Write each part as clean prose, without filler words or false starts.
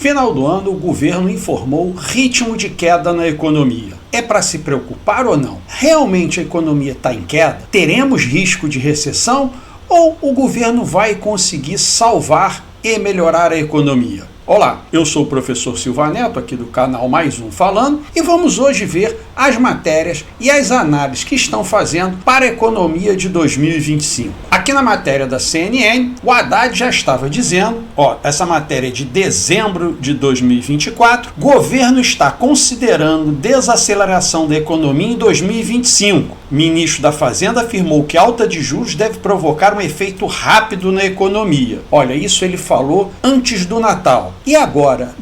Final do ano, o governo informou ritmo de queda na economia. É para se preocupar ou não? Realmente a economia está em queda? Teremos risco de recessão? Ou o governo vai conseguir salvar e melhorar a economia? Olá, eu sou o professor Silva Neto, aqui do canal Mais Um Falando, e vamos hoje ver as matérias e as análises que estão fazendo para a economia de 2025. Aqui na matéria da CNN, o Haddad já estava dizendo, essa matéria é de dezembro de 2024, governo está considerando desaceleração da economia em 2025. Ministro da Fazenda afirmou que alta de juros deve provocar um efeito rápido na economia. Olha, isso ele falou antes do Natal. E agora,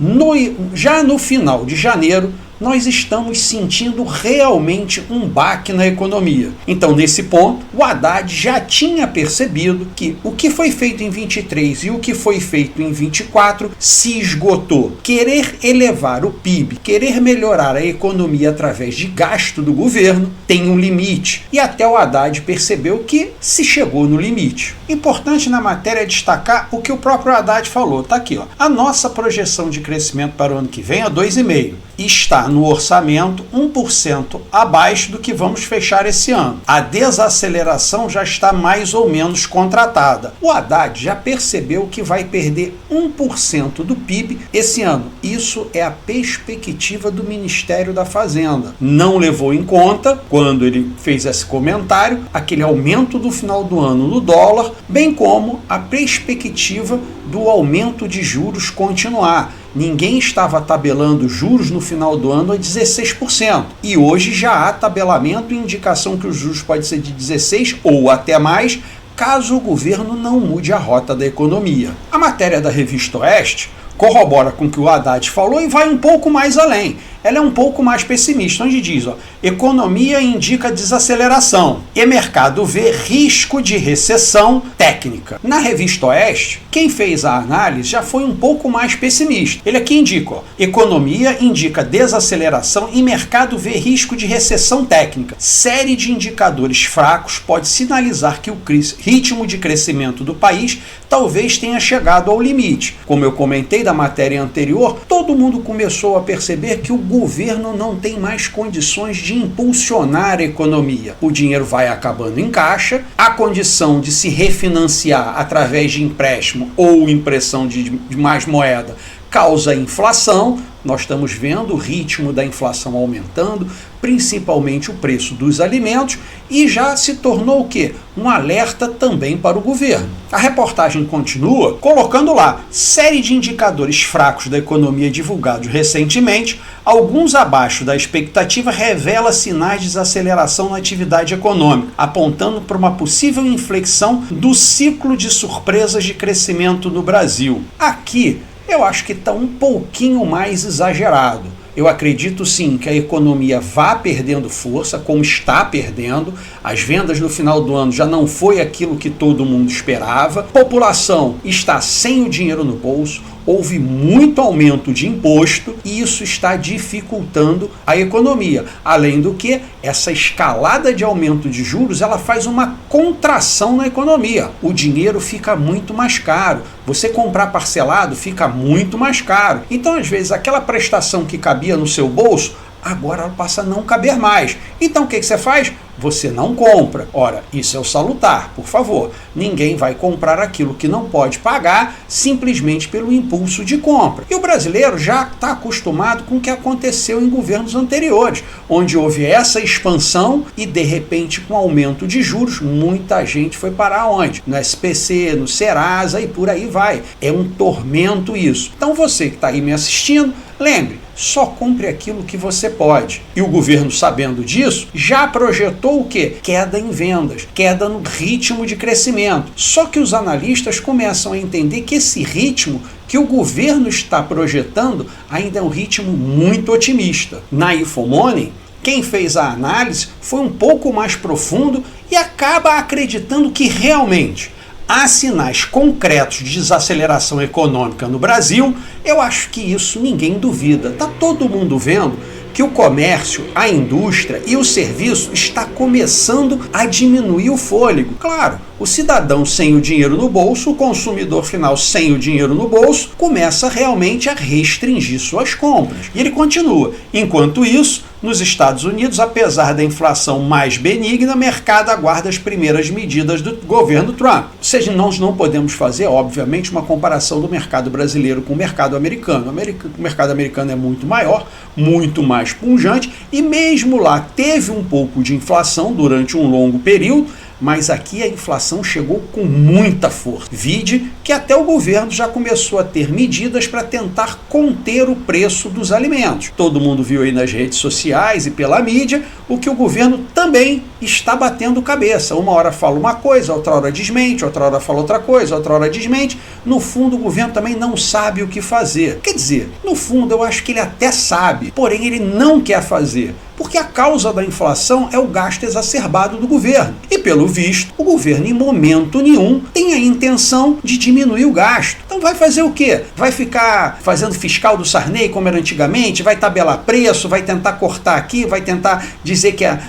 já no final de janeiro, nós estamos sentindo realmente um baque na economia. Então, nesse ponto, o Haddad já tinha percebido que o que foi feito em 23 e o que foi feito em 24 se esgotou. Querer elevar o PIB, querer melhorar a economia através de gasto do governo, tem um limite. E até o Haddad percebeu que se chegou no limite. Importante na matéria é destacar o que o próprio Haddad falou. Está aqui, a nossa projeção de crescimento para o ano que vem é 2,5%. Está no orçamento 1% abaixo do que vamos fechar esse ano. A desaceleração já está mais ou menos contratada. O Haddad já percebeu que vai perder 1% do PIB esse ano. Isso é a perspectiva do Ministério da Fazenda. Não levou em conta, quando ele fez esse comentário, aquele aumento do final do ano no dólar, bem como a perspectiva do aumento de juros continuar. Ninguém estava tabelando juros no final do ano a 16%. E hoje já há tabelamento e indicação que os juros podem ser de 16% ou até mais, caso o governo não mude a rota da economia. A matéria da Revista Oeste corrobora com o que o Haddad falou e vai um pouco mais além. Ela é um pouco mais pessimista, onde diz, economia indica desaceleração e mercado vê risco de recessão técnica. Na Revista Oeste, quem fez a análise já foi um pouco mais pessimista. Ele aqui indica, economia indica desaceleração e mercado vê risco de recessão técnica. Série de indicadores fracos pode sinalizar que o ritmo de crescimento do país talvez tenha chegado ao limite. Como eu comentei da matéria anterior, todo mundo começou a perceber que o governo não tem mais condições de impulsionar a economia. O dinheiro vai acabando em caixa, a condição de se refinanciar através de empréstimo ou impressão de mais moeda causa inflação. Nós estamos vendo o ritmo da inflação aumentando, principalmente o preço dos alimentos, e já se tornou o quê? Um alerta também para o governo. A reportagem continua colocando lá série de indicadores fracos da economia divulgados recentemente, alguns abaixo da expectativa, revela sinais de desaceleração na atividade econômica, apontando para uma possível inflexão do ciclo de surpresas de crescimento no Brasil. Aqui, eu acho que está um pouquinho mais exagerado. Eu acredito sim que a economia vá perdendo força, como está perdendo. As vendas no final do ano já não foi aquilo que todo mundo esperava. A população está sem o dinheiro no bolso. Houve muito aumento de imposto e isso está dificultando a economia. Além do que, essa escalada de aumento de juros, ela faz uma contração na economia. O dinheiro fica muito mais caro. Você comprar parcelado fica muito mais caro. Então, às vezes, aquela prestação que cabia no seu bolso, agora ela passa a não caber mais. Então, o que você faz? Você não compra. Ora, isso é o salutar, por favor. Ninguém vai comprar aquilo que não pode pagar simplesmente pelo impulso de compra. E o brasileiro já está acostumado com o que aconteceu em governos anteriores, onde houve essa expansão e, de repente, com aumento de juros, muita gente foi parar onde? No SPC, no Serasa e por aí vai. É um tormento isso. Então, você que está aí me assistindo, lembre, só compre aquilo que você pode. E o governo, sabendo disso, já projetou o quê? Queda em vendas, queda no ritmo de crescimento. Só que os analistas começam a entender que esse ritmo que o governo está projetando ainda é um ritmo muito otimista. Na Infomoney, quem fez a análise foi um pouco mais profundo e acaba acreditando que realmente há sinais concretos de desaceleração econômica no Brasil Eu acho que isso ninguém duvida. Está todo mundo vendo que o comércio, a indústria e o serviço está começando a diminuir o fôlego. Claro, o cidadão sem o dinheiro no bolso, o consumidor final sem o dinheiro no bolso, começa realmente a restringir suas compras. E ele continua. Enquanto isso, nos Estados Unidos, apesar da inflação mais benigna, o mercado aguarda as primeiras medidas do governo Trump. Ou seja, nós não podemos fazer, obviamente, uma comparação do mercado brasileiro com o mercado americano. O mercado americano é muito maior, muito mais pujante, e mesmo lá teve um pouco de inflação durante um longo período, mas aqui a inflação chegou com muita força. Vide que até o governo já começou a ter medidas para tentar conter o preço dos alimentos. Todo mundo viu aí nas redes sociais e pela mídia o que o governo também está batendo cabeça. Uma hora fala uma coisa, outra hora desmente, outra hora fala outra coisa, outra hora desmente. No fundo, o governo também não sabe o que fazer. Quer dizer, no fundo eu acho que ele até sabe, porém ele não quer fazer. Porque a causa da inflação é o gasto exacerbado do governo. E, pelo visto, o governo, em momento nenhum, tem a intenção de diminuir o gasto. Então vai fazer o quê? Vai ficar fazendo fiscal do Sarney, como era antigamente? Vai tabelar preço, vai tentar cortar aqui, vai tentar dizer que a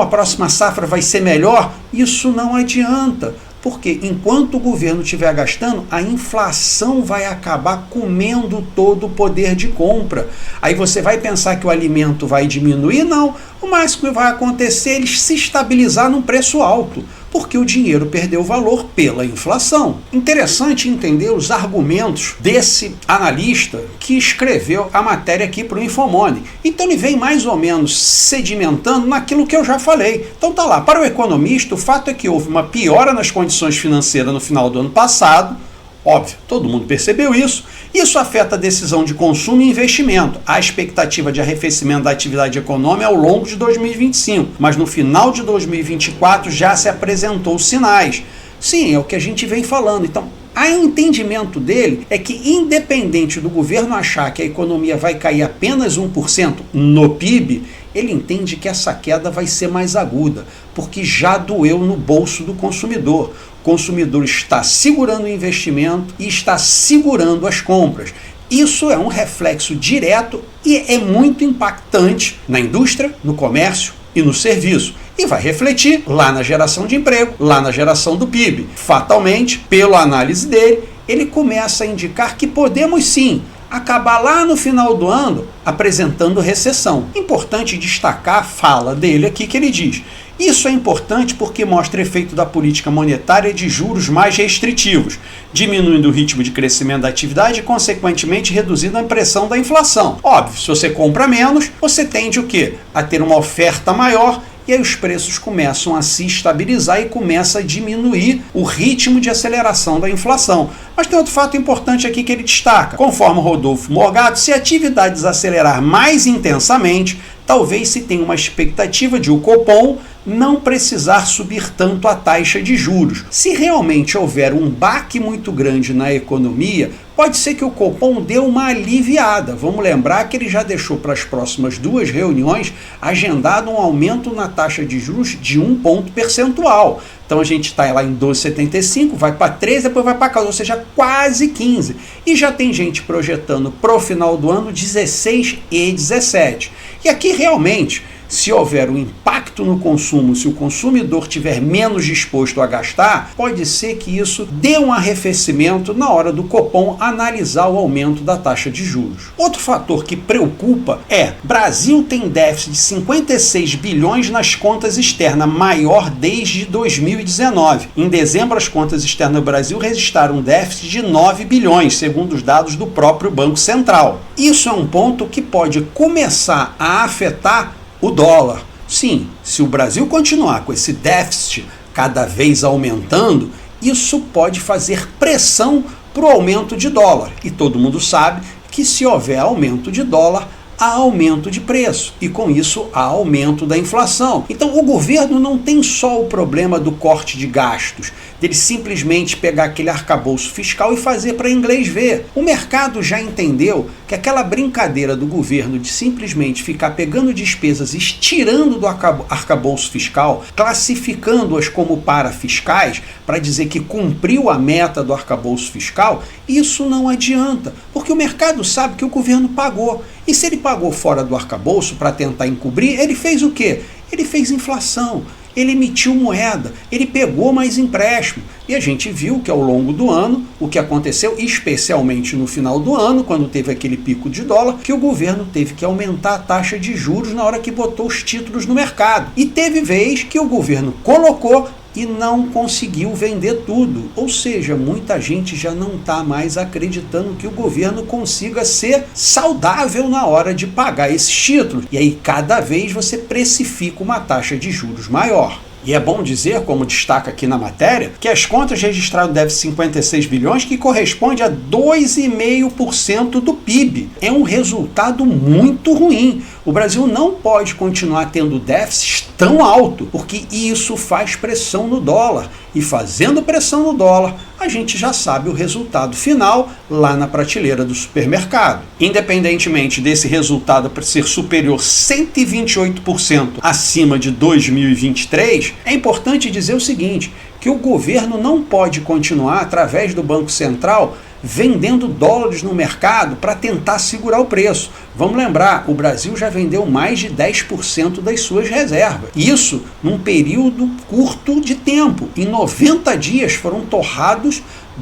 próxima safra vai ser melhor? Isso não adianta. Porque enquanto o governo estiver gastando, a inflação vai acabar comendo todo o poder de compra. Aí você vai pensar que o alimento vai diminuir? Não. O máximo que vai acontecer é ele se estabilizar num preço alto, porque o dinheiro perdeu valor pela inflação. Interessante entender os argumentos desse analista que escreveu a matéria aqui para o Infomoney. Então ele vem mais ou menos sedimentando naquilo que eu já falei. Então tá lá, para o economista, o fato é que houve uma piora nas condições financeiras no final do ano passado. Óbvio, todo mundo percebeu isso. Isso afeta a decisão de consumo e investimento, a expectativa de arrefecimento da atividade econômica ao longo de 2025, mas no final de 2024 já se apresentou sinais. Sim, é o que a gente vem falando. Então, o entendimento dele é que, independente do governo achar que a economia vai cair apenas 1% no PIB, ele entende que essa queda vai ser mais aguda, porque já doeu no bolso do consumidor. O consumidor está segurando o investimento e está segurando as compras. Isso é um reflexo direto e é muito impactante na indústria, no comércio e no serviço. E vai refletir lá na geração de emprego, lá na geração do PIB. Fatalmente, pela análise dele, ele começa a indicar que podemos sim acabar lá no final do ano apresentando recessão. Importante destacar a fala dele aqui que ele diz: isso é importante porque mostra efeito da política monetária de juros mais restritivos, diminuindo o ritmo de crescimento da atividade e, consequentemente, reduzindo a pressão da inflação. Óbvio, se você compra menos, você tende o quê? A ter uma oferta maior, e aí os preços começam a se estabilizar e começa a diminuir o ritmo de aceleração da inflação. Mas tem outro fato importante aqui que ele destaca. Conforme o Rodolfo Morgado, se a atividade desacelerar mais intensamente, talvez se tenha uma expectativa de o Copom não precisar subir tanto a taxa de juros. Se realmente houver um baque muito grande na economia, pode ser que o Copom dê uma aliviada. Vamos lembrar que ele já deixou para as próximas 2 reuniões agendado um aumento na taxa de juros de 1 ponto percentual. Então a gente está lá em 12,75, vai para 13, depois vai para 14, ou seja, quase 15. E já tem gente projetando para o final do ano 16 e 17. E aqui realmente, se houver um impacto no consumo, se o consumidor estiver menos disposto a gastar, pode ser que isso dê um arrefecimento na hora do Copom analisar o aumento da taxa de juros. Outro fator que preocupa é: Brasil tem déficit de 56 bilhões nas contas externas, maior desde 2019. Em dezembro, as contas externas do Brasil registraram um déficit de 9 bilhões, segundo os dados do próprio Banco Central. Isso é um ponto que pode começar a afetar o dólar. Sim, se o Brasil continuar com esse déficit cada vez aumentando, isso pode fazer pressão para o aumento de dólar. E todo mundo sabe que se houver aumento de dólar, há aumento de preço e com isso há aumento da inflação. Então o governo não tem só o problema do corte de gastos, dele simplesmente pegar aquele arcabouço fiscal e fazer para inglês ver. O mercado já entendeu que aquela brincadeira do governo de simplesmente ficar pegando despesas e estirando do arcabouço fiscal, classificando-as como parafiscais, para dizer que cumpriu a meta do arcabouço fiscal, isso não adianta, porque o mercado sabe que o governo pagou. E se ele pagou fora do arcabouço para tentar encobrir, ele fez o quê? Ele fez inflação. Ele emitiu moeda, ele pegou mais empréstimo. E a gente viu que ao longo do ano, o que aconteceu, especialmente no final do ano, quando teve aquele pico de dólar, que o governo teve que aumentar a taxa de juros na hora que botou os títulos no mercado. E teve vez que o governo colocou e não conseguiu vender tudo. Ou seja, muita gente já não está mais acreditando que o governo consiga ser saudável na hora de pagar esses títulos. E aí cada vez você precifica uma taxa de juros maior. E é bom dizer, como destaca aqui na matéria, que as contas registraram déficit de 56 bilhões, que corresponde a 2,5% do PIB. É um resultado muito ruim. O Brasil não pode continuar tendo déficits tão alto, porque isso faz pressão no dólar. E fazendo pressão no dólar, a gente já sabe o resultado final lá na prateleira do supermercado. Independentemente desse resultado ser superior 128% acima de 2023, é importante dizer o seguinte, que o governo não pode continuar, através do Banco Central, vendendo dólares no mercado para tentar segurar o preço. Vamos lembrar, o Brasil já vendeu mais de 10% das suas reservas. Isso num período curto de tempo. Em 90 dias foram torrados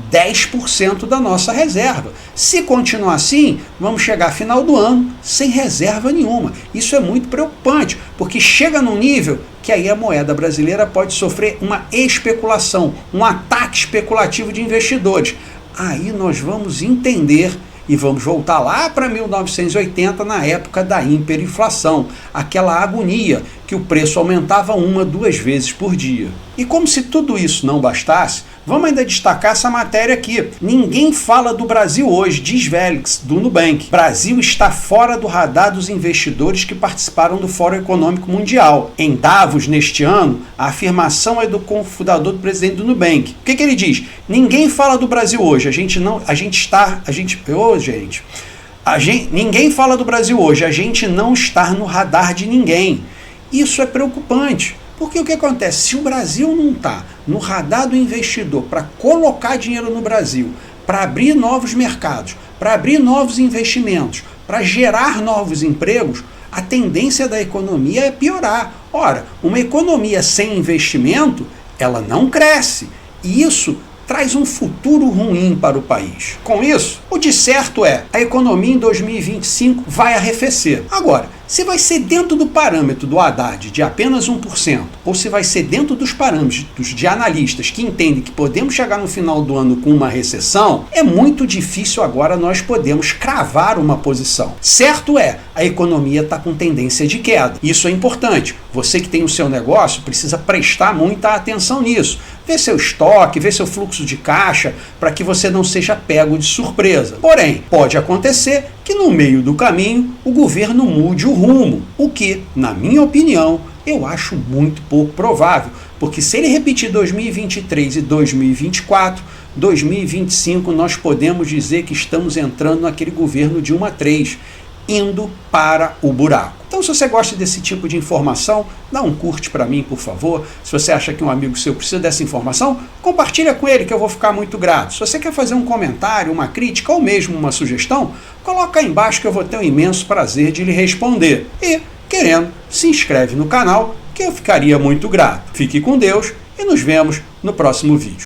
10% da nossa reserva. Se continuar assim, vamos chegar final do ano sem reserva nenhuma. Isso é muito preocupante, porque chega num nível que aí a moeda brasileira pode sofrer uma especulação, um ataque especulativo de investidores. Aí nós vamos entender e vamos voltar lá para 1980, na época da hiperinflação, aquela agonia que o preço aumentava 1, 2 vezes por dia. E como se tudo isso não bastasse, vamos ainda destacar essa matéria aqui. Ninguém fala do Brasil hoje, diz Vélix, do Nubank. Brasil está fora do radar dos investidores que participaram do Fórum Econômico Mundial. Em Davos, neste ano, a afirmação é do cofundador do presidente do Nubank. O que ele diz? Ninguém fala do Brasil hoje, ninguém fala do Brasil hoje, a gente não está no radar de ninguém. Isso é preocupante. Porque o que acontece? Se o Brasil não está no radar do investidor para colocar dinheiro no Brasil, para abrir novos mercados, para abrir novos investimentos, para gerar novos empregos, a tendência da economia é piorar. Ora, uma economia sem investimento, ela não cresce. E isso traz um futuro ruim para o país. Com isso, o de certo é, a economia em 2025 vai arrefecer. Agora, se vai ser dentro do parâmetro do Haddad de apenas 1%, ou se vai ser dentro dos parâmetros de analistas que entendem que podemos chegar no final do ano com uma recessão, é muito difícil agora nós podemos cravar uma posição. Certo é, a economia está com tendência de queda. Isso é importante. Você que tem o seu negócio precisa prestar muita atenção nisso. Ver seu estoque, ver seu fluxo de caixa, para que você não seja pego de surpresa. Porém, pode acontecer que no meio do caminho o governo mude o rumo, o que, na minha opinião, eu acho muito pouco provável, porque se ele repetir 2023 e 2024, 2025 nós podemos dizer que estamos entrando naquele governo de 1 a 3, indo para o buraco. Então, se você gosta desse tipo de informação, dá um curte para mim, por favor. Se você acha que um amigo seu precisa dessa informação, compartilha com ele, que eu vou ficar muito grato. Se você quer fazer um comentário, uma crítica ou mesmo uma sugestão, coloca aí embaixo que eu vou ter um imenso prazer de lhe responder. E, querendo, se inscreve no canal, que eu ficaria muito grato. Fique com Deus e nos vemos no próximo vídeo.